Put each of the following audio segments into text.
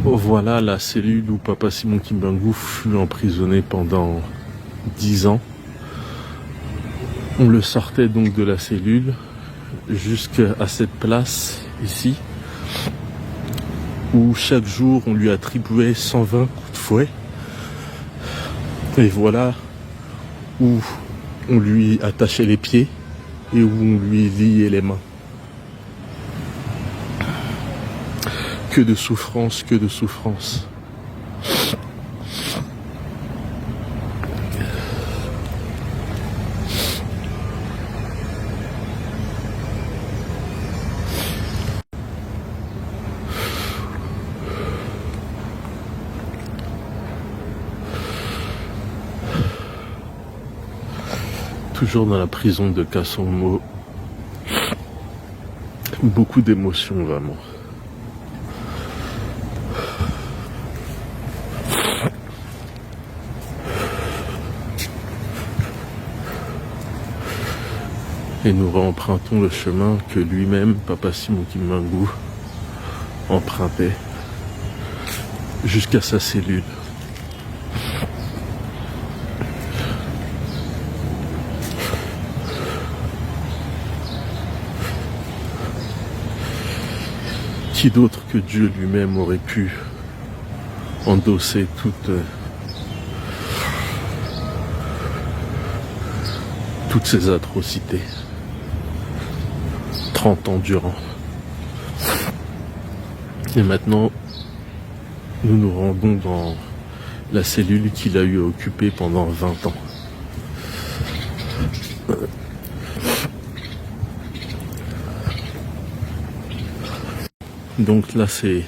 Voilà la cellule où Papa Simon Kimbangu fut emprisonné pendant 10 ans. On le sortait donc de la cellule jusqu'à cette place ici, où chaque jour on lui attribuait 120 coups de fouet. Et voilà où on lui attachait les pieds et où on lui liait les mains. Que de souffrance, que de souffrance. Toujours dans la prison de Kasongo. Beaucoup d'émotions vraiment. Et nous réempruntons le chemin que lui-même, Papa Simon Kimbangu, empruntait jusqu'à sa cellule. Qui d'autre que Dieu lui-même aurait pu endosser toutes ces atrocités 30 ans durant. Et maintenant, nous nous rendons dans la cellule qu'il a eu à occuper pendant 20 ans. Donc là, c'est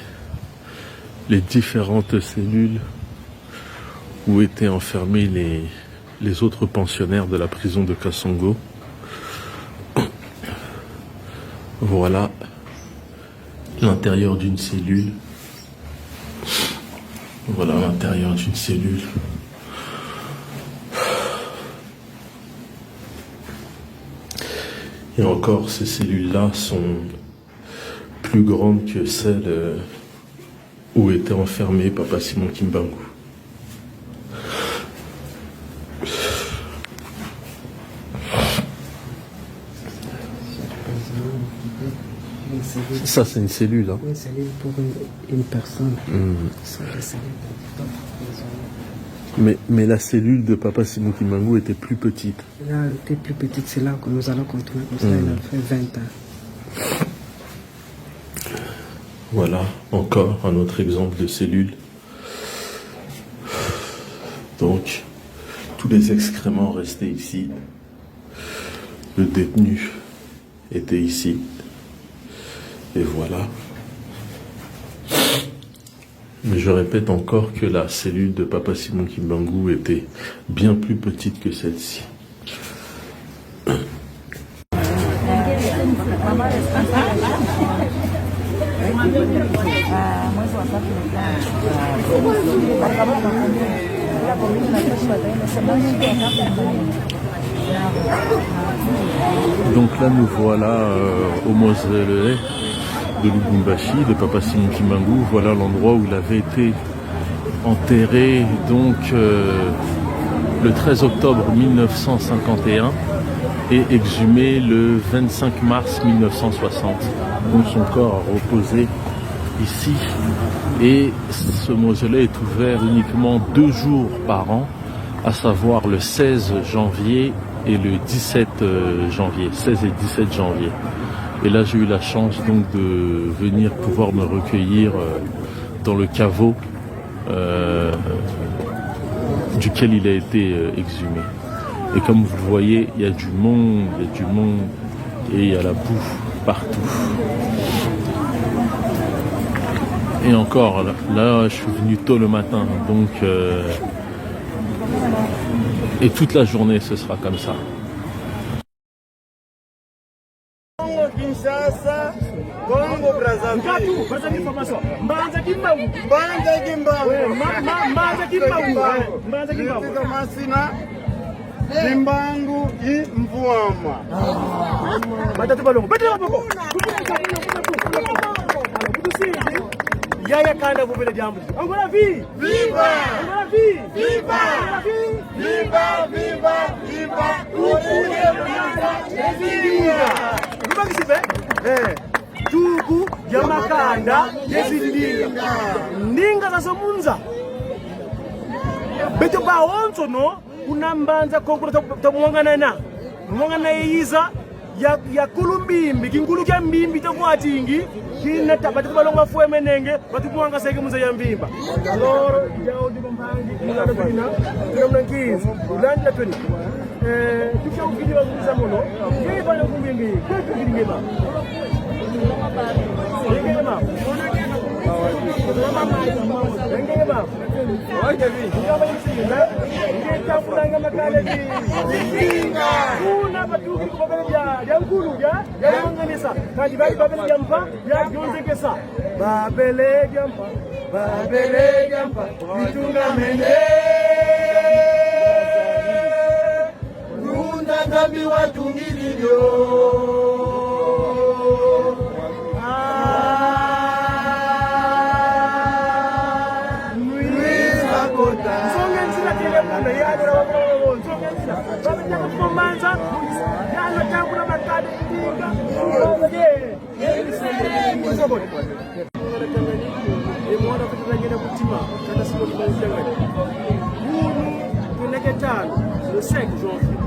les différentes cellules où étaient enfermés les autres pensionnaires de la prison de Kasongo. Voilà l'intérieur d'une cellule. Voilà l'intérieur d'une cellule. Et encore, ces cellules-là sont plus grandes que celles où était enfermé Papa Simon Kimbangu. Ça, c'est une cellule. Hein. Une cellule pour une personne. Mais la cellule de Papa Simon Kimbangu était plus petite. Là, elle était plus petite, c'est là que nous allons continuer. Comme ça, elle a fait 20 ans. Voilà, encore un autre exemple de cellule. Donc, tous les excréments restaient ici. Le détenu était ici. Et voilà. Mais je répète encore que la cellule de Papa Simon Kimbangu était bien plus petite que celle-ci. Donc là nous voilà au mausolée de Lubumbashi, de Papa Simon Kimbangu. Voilà l'endroit où il avait été enterré donc le 13 octobre 1951 et exhumé le 25 mars 1960. Donc son corps a reposé ici et ce mausolée est ouvert uniquement 2 jours par an, à savoir le 16 janvier et le 17 janvier, 16 et 17 janvier. Et là j'ai eu la chance donc de venir pouvoir me recueillir dans le caveau duquel il a été exhumé. Et comme vous le voyez, il y a du monde, et il y a la bouffe partout. Et encore, là je suis venu tôt le matin, donc et toute la journée ce sera comme ça. Kinshasa, Congo Brazzaville. Kimbangu Mvuama. yaya kanda vuvele jambo. Angola vi. Viva! Angola vi. Viva! Angola vi. Viva! Viva! Viva! Ubuye bwiza Yezindinga! Lubaki sipe? Tuku ya makanda Yezindinga. Ndinga za somunza. Beto ba onzo no kunambanza kokula tamuangana na. Muangana yiza ya kulumbimbi kingulu kya mbimbi takwatingi kina tabati kubalonga fwe menenge batumuanga seke muza ya mbimba loro jao ndi bombangi kuna bina kuna mnankizi ulanda tweni tukya ukidi wa kuza mono yeye bana kumbimbi kwetu ngingema ngingema ngingema waje vi ngama yisina ngeta fulanga makale vi kuna batuki kubabele ya ngulu ya manganisa kandi bali babele ya mpa ya jonzekesa babele ya mpa bitunga mende runda ngabi watungilio Manza, yana tambula makade ndinga. Mwana kutangira kutima kana simo tunajanga. Huni tuneketana le 5 janvier.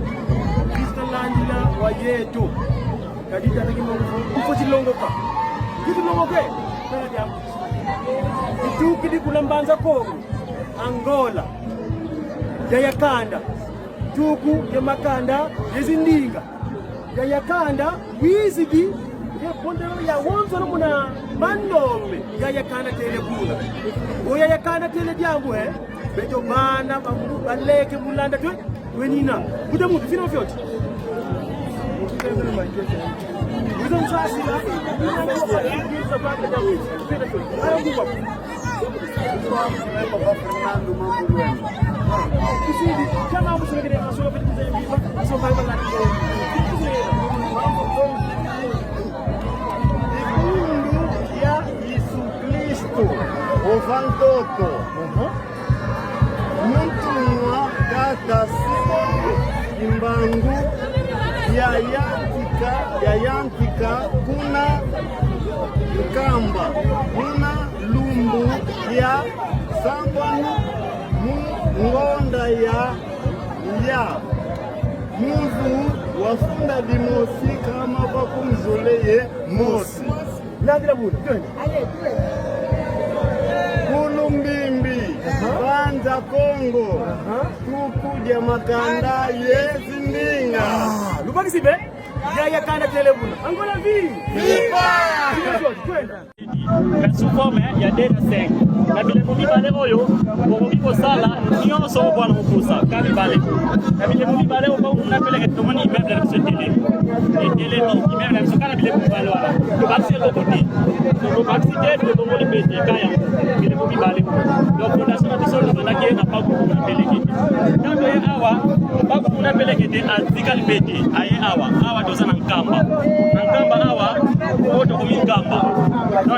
Kristalandila wayeto. Kadita takimo kufoti longoka. Kitu longoke. Kana jambo. Kitu kidi kulambanza Kongo. Angola. Yaya kanda. Tuku ya makanda Yezindinga ya kanda wizidi ya pondero ya wonzo no muna mandombe ya kanda tele kula oya ya kanda tele jambo beto bana baleke mulanda twe wenina kude mutu fino fyoti uzon sasi la ngizo baba jambo penda twe ayo Fernando Mamburueni. Kusidi, kama mtu mwingine anasoma vitu vya Biblia, asoma Biblia na Ikundu ya Yesu Kristo. Ovantoto. Mtumwa kaka Simoni Kimbangu ya yantika kuna Nkamba kuna lumbu ya sambwana ngonda ya muvu wafunda dimosi kama bakumzoleye mosi Nadira budi kulumbimbi banza Kongo tukuja makanda Yezindinga lubaki sibe ya kanda telebuna Angola vi Viva! Sous forme ya data 5 na bile mubi bale oyo bobi kosala nyonso bwana mukusa kali bale na bile mubi bale oyo na pele ke tomoni immeuble na tele ni immeuble na sokana bile mubi bale wala to baxi ko koti to baxi de to moni bete kaya bile mubi bale do fondation de sol na ke na paku ko pele ke nando ya awa paku na pele ke de azika bete aye awa to sana nkamba awa oto ko nkamba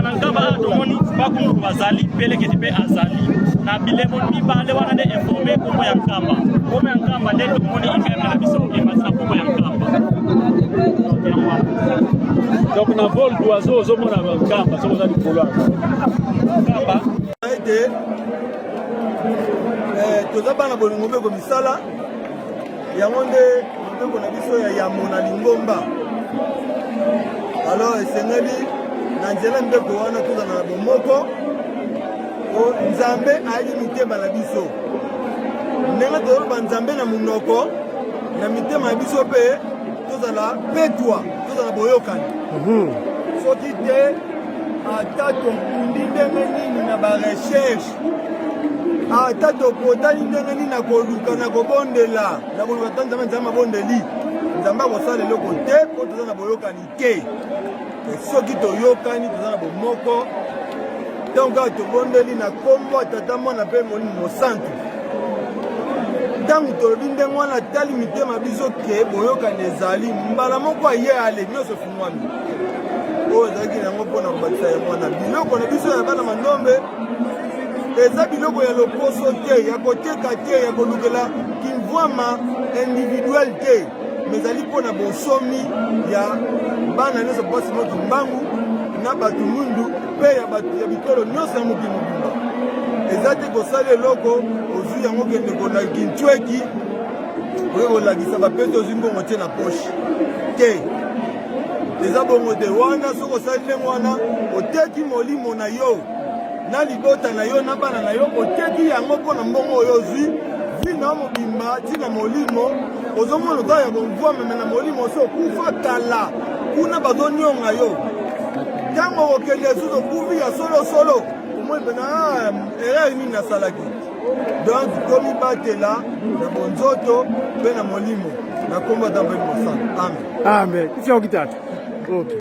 na nkamba tomoni paku bazali pele ke be azali na bile moni bale wana de informer ko ya nkamba de tomoni immeuble na biso ke masina ko ya nkamba donc na vol d'oiseau zo mona nkamba so za dikola nkamba ete toza bana bolingo mpe komisala yango nde mobeko na biso ya yamo na lingomba alors esengeli na nzela mbeko wana tozala na bomoko nzambe ayeli mitema na biso ndenge tozoloba nzambe na munoko na mitema na biso mpe tozala petwa tozala boyokani soki te ata tokundi ndenge nini na barecherche ata tokotani ndenge nini na koluka na kobondela na koluka ta nzambe nzambe abondeli nzambe akosala eloko te mpo toza na boyokani te soki toyokani toza na bomoko ntango kaka tobondeli na kombo ya tata mwana mpe molimo mosantu ntango tolobi ndenge wana tali mitema biso ke boyokani ezali mbala moko aye ale nyonso efungwami oyo ezalaki nango mpona kobakisa yango wana biloko na biso ya bana mandombe eza biloko ya loposo te ya koteka te ya kolukela kimvwama individuel te mais ezali mpona bosomi ya bana nyonso mpasi moto mbangu na bato mwindu mpe ya bitolo nyonso ya mokili mobimba eza te kosala eloko ozwi yango kende kona kinchweki oyo kolakisa bapete ozwi mbongo te na poshe te eza bongo te wana soki osali ndenge wana oteki molimo na yo na libota na yo na bana na yo oteki yango mpona mbongo oyo ozwi vi na mobimba ntina molimo ozomona oza ya bomvwa meme na molimo osi okufa kala kuna bazonionga yo ntango okokende susu okufi ya solosolo omoi pena erreur nini nasalaki donc komibatela na bonzoto mpe na molimo na kombo ata mpe mosala amen amen ifya okitata okay.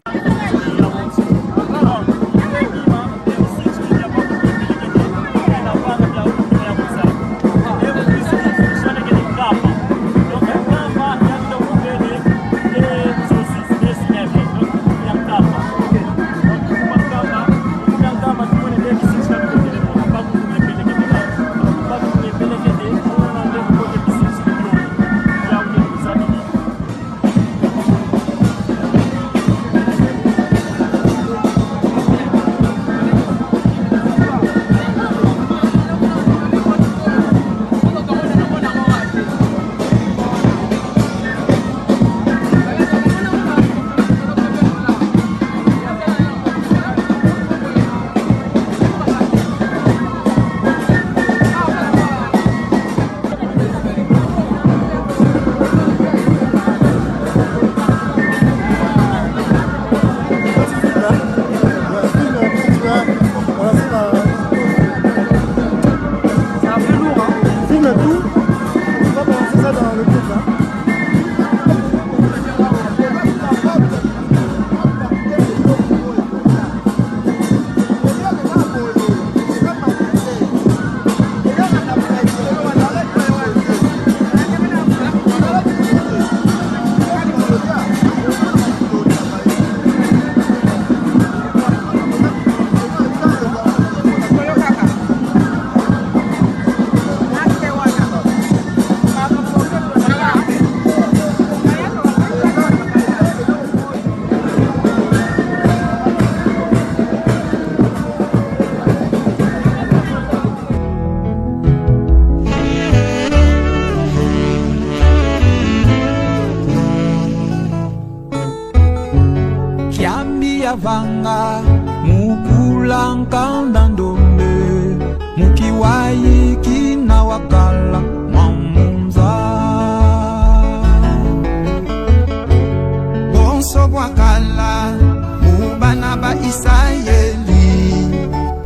Vanga mukulankanda ndombe mukiwayi kina wakala mwamunza bonso bwakala mubana ba Isayeli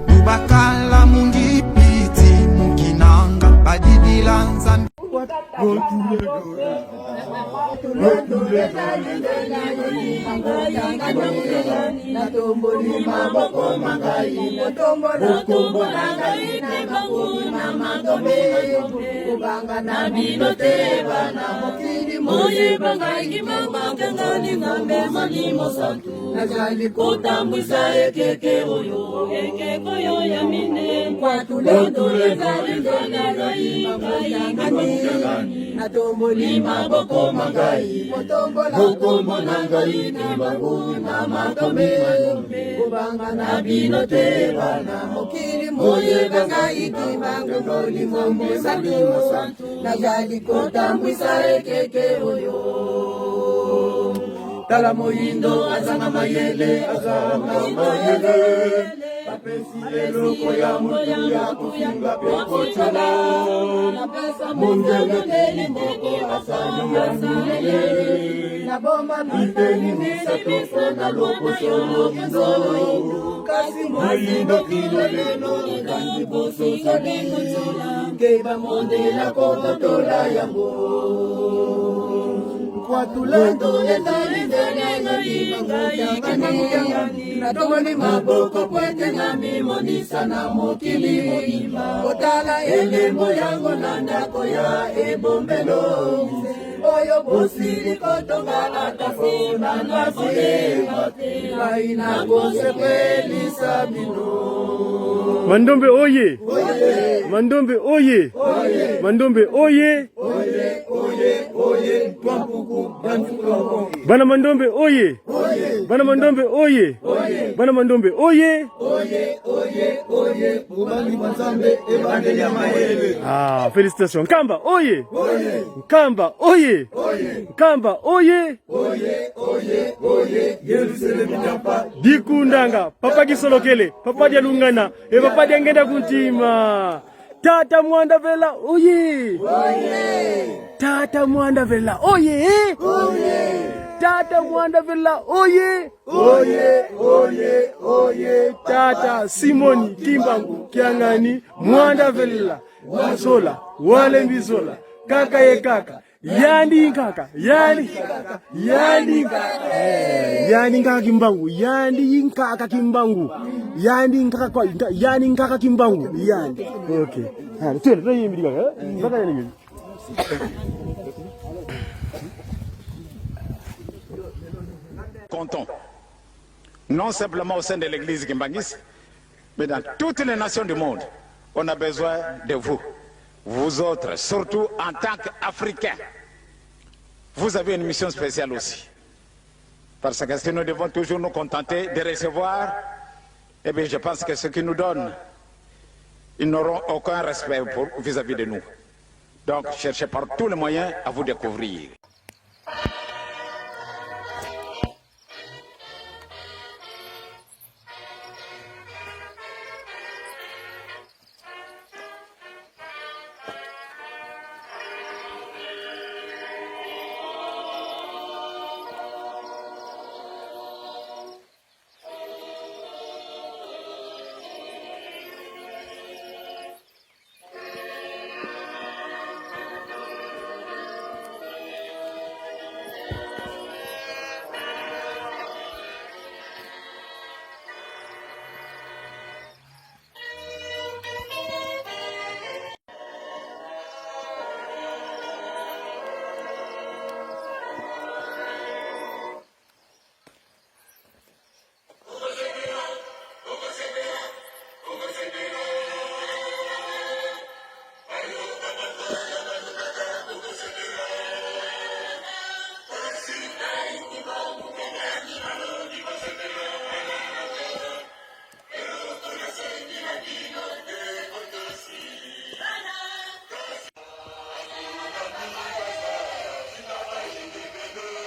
mubakala mungipiti mukinanga badidila nzambi Natomboli maboko mangai, motombo nangai, tibangu na matombe, kubanga na binote bana, mokili moye bangai, tibangu boli mombo santu, na jadi kota mwisa ekeke oyo. Tala moyindo azanga mayele, apesi eloko ya mutu ya kufinga peko chola mundeleli moko asani ya nilele na bomba miteni misato na loko solo kizo kasi moyindo kiloleno kanji boso sabiko chola keba mondela koko tola yango kwa tulendo natomoni maboko kwete ngami monisa na mokili mobimba kotala elembo yango na ndako ya ebombelo oyo bosili kotonga atafona na motema te ngai nakosepelisa bino. Mandombe oye! Mandombe oye! Mandombe oye! Bana Mandombe oye! Bana Mandombe oye! Bana Mandombe oye! Ah, félicitations. Nkamba oye! Nkamba oye! Nkamba oye! Dikundanga, papa Gisolokele, papa Dialungana, et papa Diangenda Kuntima. Tata Mwanda Vela oye! Tata Mwanda Vela oye! Tata Mwanda Vela oye! Tata Simoni Kimbangu Kiangani Mwanda Vela Wazola Wale Mbizola Kaka ye kaka Yani kaka Yani nkaka Kimbangu Yani nkaka Kimbangu Yani nkaka Kimbangu Yani. Okay. Comptons, non simplement au sein de l'église Kimbangis, mais dans toutes les nations du monde, on a besoin de vous. Vous autres, surtout en tant qu'Africains, vous avez une mission spéciale aussi. Parce que si nous devons toujours nous contenter de recevoir, eh bien je pense que ceux qui nous donnent, ils n'auront aucun respect vis-à-vis de nous. Donc cherchez par tous les moyens à vous découvrir.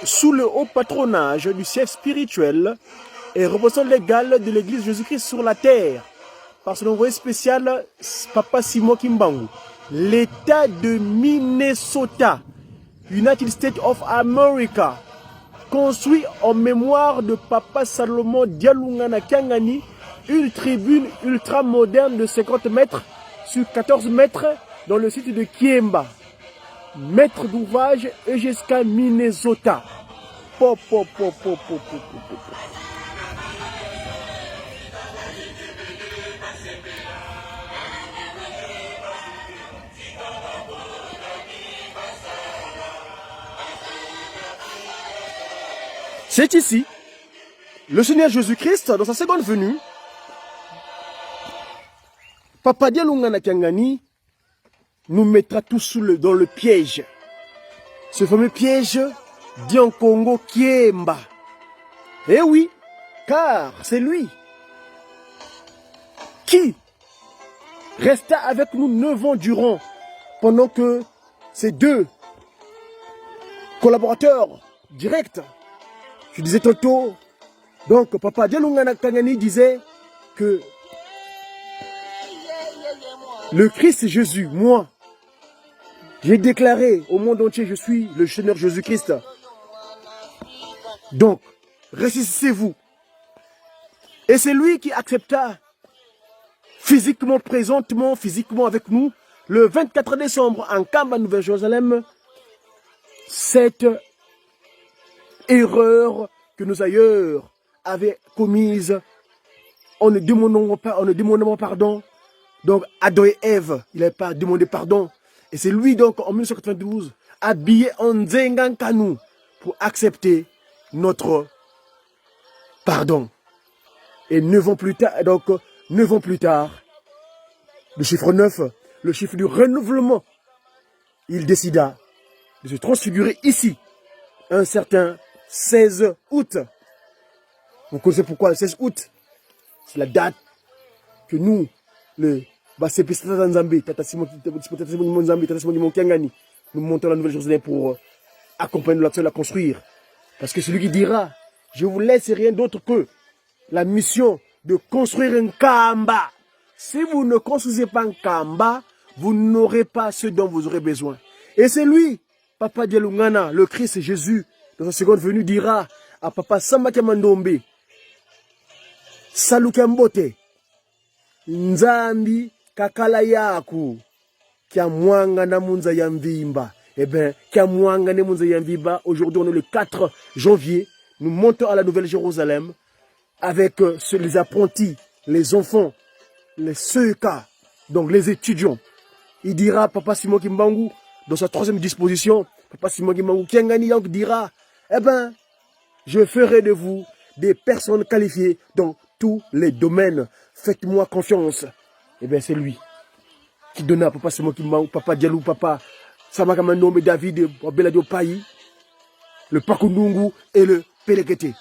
Sous le haut patronage du chef spirituel et représentant légal de l'église Jésus-Christ sur la terre, par son envoyé spécial, Papa Simon Kimbangu, l'État de Minnesota, United States of America, construit en mémoire de Papa Salomon Dialungana Kiangani une tribune ultra moderne de 50 mètres sur 14 mètres dans le site de Kiemba. Maître d'ouvrage Ejeska Minnesota. C'est ici, le Seigneur Jésus-Christ, dans sa seconde venue, Papa Dialungana Kiangani nous mettra tous dans le piège. Ce fameux piège d'Ian Congo Kiemba. Eh oui, car c'est lui qui resta avec nous 9 ans durant, pendant que ces deux collaborateurs directs, je disais tantôt, donc Papa Dialungana Kiangani disait que le Christ Jésus, moi, j'ai déclaré au monde entier, je suis le Seigneur Jésus-Christ. Donc, ressuscitez-vous. Et c'est lui qui accepta physiquement, présentement, physiquement avec nous, le 24 décembre en Kamba, Nouvelle-Jérusalem, cette erreur que nos aïeux avaient commise en ne demandant pas pardon. Donc, Adam et Ève, il n'avait pas demandé pardon. Et c'est lui, donc, en 1992, habillés en Nzengan Kanou pour accepter notre pardon. Et 9 ans plus tard, donc 9 ans plus tard, le chiffre 9, le chiffre du renouvellement, il décida de se transfigurer ici, un certain 16 août. Vous connaissez pourquoi le 16 août? C'est la date que nous, le nous montons la Nouvelle Jérusalem pour accompagner l'action de la construire. Parce que celui qui dira, je vous laisse rien d'autre que la mission de construire un Kamba. Si vous ne construisez pas un Kamba, vous n'aurez pas ce dont vous aurez besoin. Et c'est lui, Papa Dialungana, le Christ Jésus, dans sa seconde venue, dira à Papa Samba Kamandombe, Salukambote, Nzambi kakala yaku, kia mwanga na munza ya mvimba. Eh bien, kia mwanga na munza ya mvimba, aujourd'hui on est le 4 janvier, nous montons à la Nouvelle Jérusalem avec les apprentis, les enfants, les CEK, donc les étudiants. Il dira, Papa Simon Kimbangu, dans sa troisième disposition, Papa Simon Kimbangu, Kiangani Yank dira, eh ben, je ferai de vous des personnes qualifiées dans tous les domaines. Faites-moi confiance. Eh bien, c'est lui qui donna à Papa Simon Kimbangu, Papa Dialou, Papa Samakamandome, David, Beladio Payi, le Pakundungu et le Pelekete.